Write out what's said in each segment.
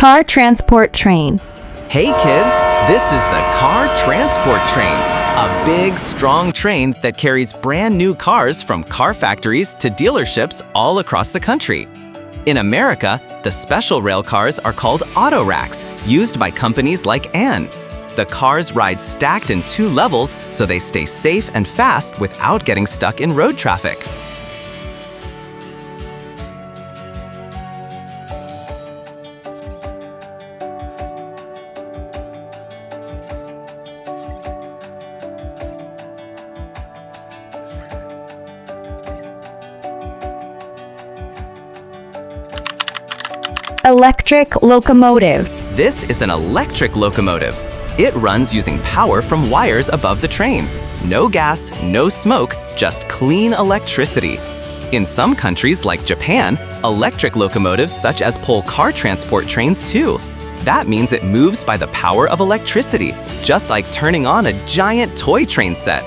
Car transport train. Hey kids, this is the car transport train, a big, strong train that carries brand new cars from car factories to dealerships all across the country. In America, the special rail cars are called auto racks, used by companies like Ann. The cars ride stacked in 2 levels so they stay safe and fast without getting stuck in road traffic. Electric locomotive. This is an electric locomotive. It runs using power from wires above the train. No gas, no smoke, just clean electricity. In some countries like Japan, electric locomotives such as pull car transport trains too. That means it moves by the power of electricity, just like turning on a giant toy train set.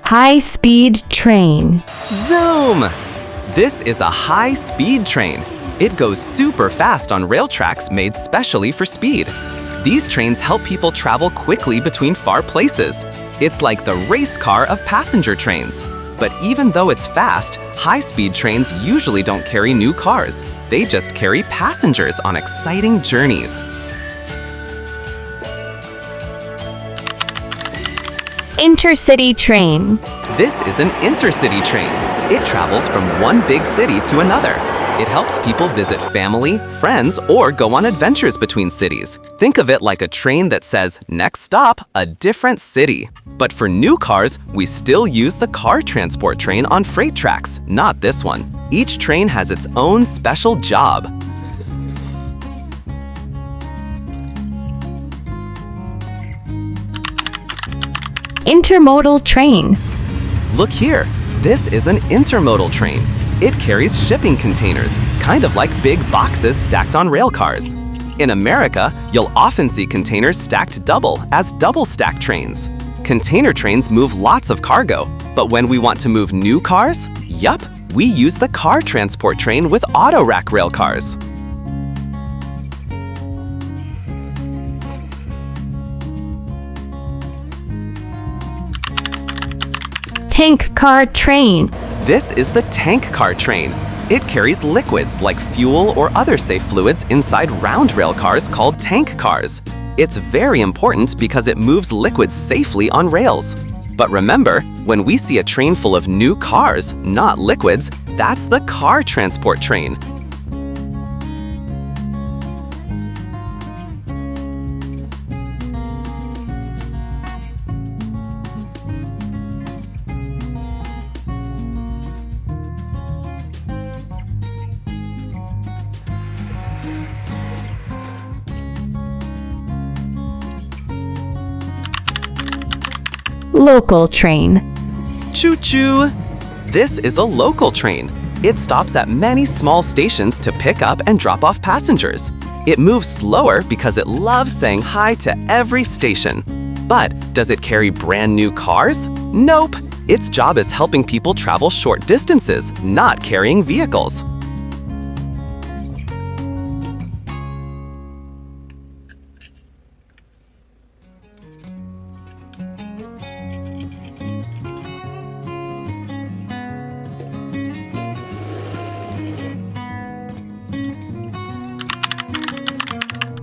High-speed train. Zoom! This is a high-speed train. It goes super fast on rail tracks made specially for speed. These trains help people travel quickly between far places. It's like the race car of passenger trains. But even though it's fast, high-speed trains usually don't carry new cars. They just carry passengers on exciting journeys. Intercity train. This is an intercity train. It travels from one big city to another. It helps people visit family, friends, or go on adventures between cities. Think of it like a train that says, next stop, a different city. But for new cars, we still use the car transport train on freight tracks, not this one. Each train has its own special job. Intermodal train. Look here, this is an intermodal train. It carries shipping containers, kind of like big boxes stacked on rail cars. In America, you'll often see containers stacked double as double-stack trains. Container trains move lots of cargo, but when we want to move new cars, yup, we use the car transport train with auto rack rail cars. Tank car train. This is the tank car train. It carries liquids like fuel or other safe fluids inside round rail cars called tank cars. It's very important because it moves liquids safely on rails. But remember, when we see a train full of new cars, not liquids, that's the car transport train. Local train. Choo-choo! This is a local train. It stops at many small stations to pick up and drop off passengers. It moves slower because it loves saying hi to every station. But does it carry brand new cars? Nope! Its job is helping people travel short distances, not carrying vehicles.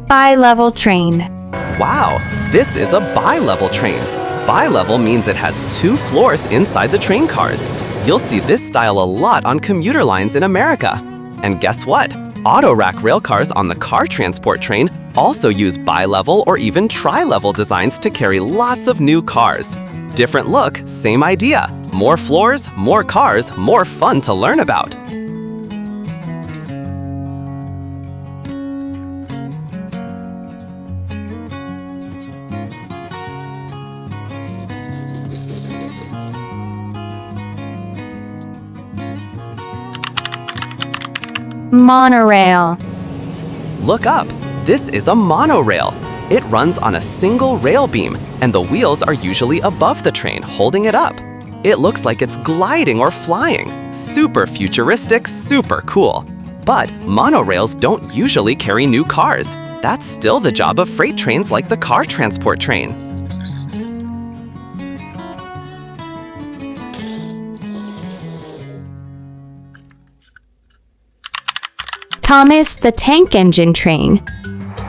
Bi-level train. Wow, this is a bi-level train. Bi-level means it has 2 floors inside the train cars. You'll see this style a lot on commuter lines in America. And guess what? Auto rack rail cars on the car transport train also use bi-level or even tri-level designs to carry lots of new cars. Different look, same idea. More floors, more cars, more fun to learn about. Monorail. Look up, this is a monorail. It runs on a single rail beam, and the wheels are usually above the train, holding it up. It looks like it's gliding or flying. Super futuristic, super cool. But monorails don't usually carry new cars. That's still the job of freight trains like the car transport train. Thomas the Tank Engine Train.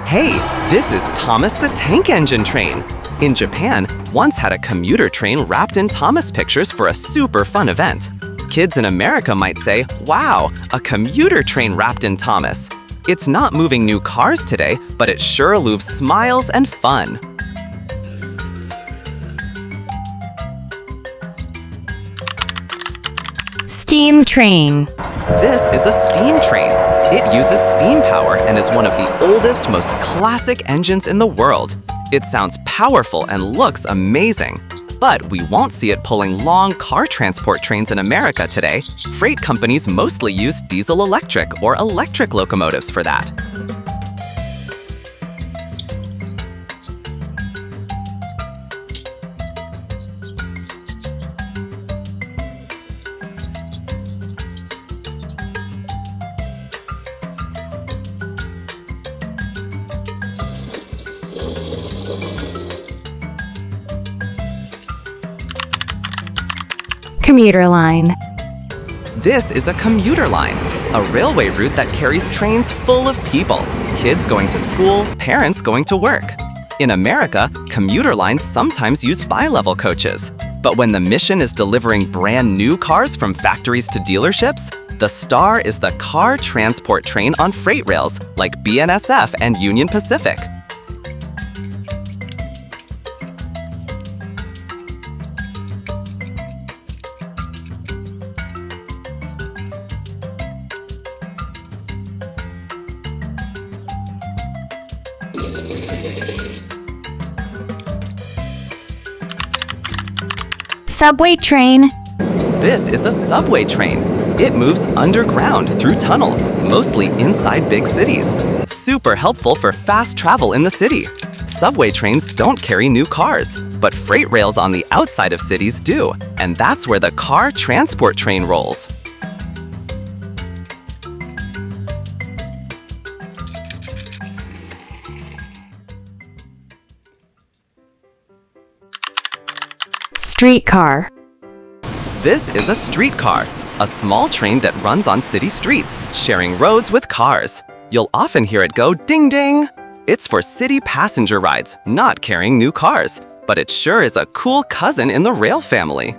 Hey, this is Thomas the Tank Engine Train. In Japan, once had a commuter train wrapped in Thomas pictures for a super fun event. Kids in America might say, wow, a commuter train wrapped in Thomas. It's not moving new cars today, but it sure leaves smiles and fun. Steam Train. This is a steam train. It uses steam power and is one of the oldest, most classic engines in the world. It sounds powerful and looks amazing. But we won't see it pulling long car transport trains in America today. Freight companies mostly use diesel-electric or electric locomotives for that. Commuter line. This is a commuter line, a railway route that carries trains full of people, kids going to school, parents going to work. In America, commuter lines sometimes use bi-level coaches. But when the mission is delivering brand new cars from factories to dealerships, the star is the car transport train on freight rails like BNSF and Union Pacific. Subway train. This is a subway train. It moves underground through tunnels, mostly inside big cities. Super helpful for fast travel in the city. Subway trains don't carry new cars, but freight rails on the outside of cities do, and that's where the car transport train rolls. Streetcar. This is a streetcar, a small train that runs on city streets, sharing roads with cars. You'll often hear it go ding ding. It's for city passenger rides, not carrying new cars, but it sure is a cool cousin in the rail family.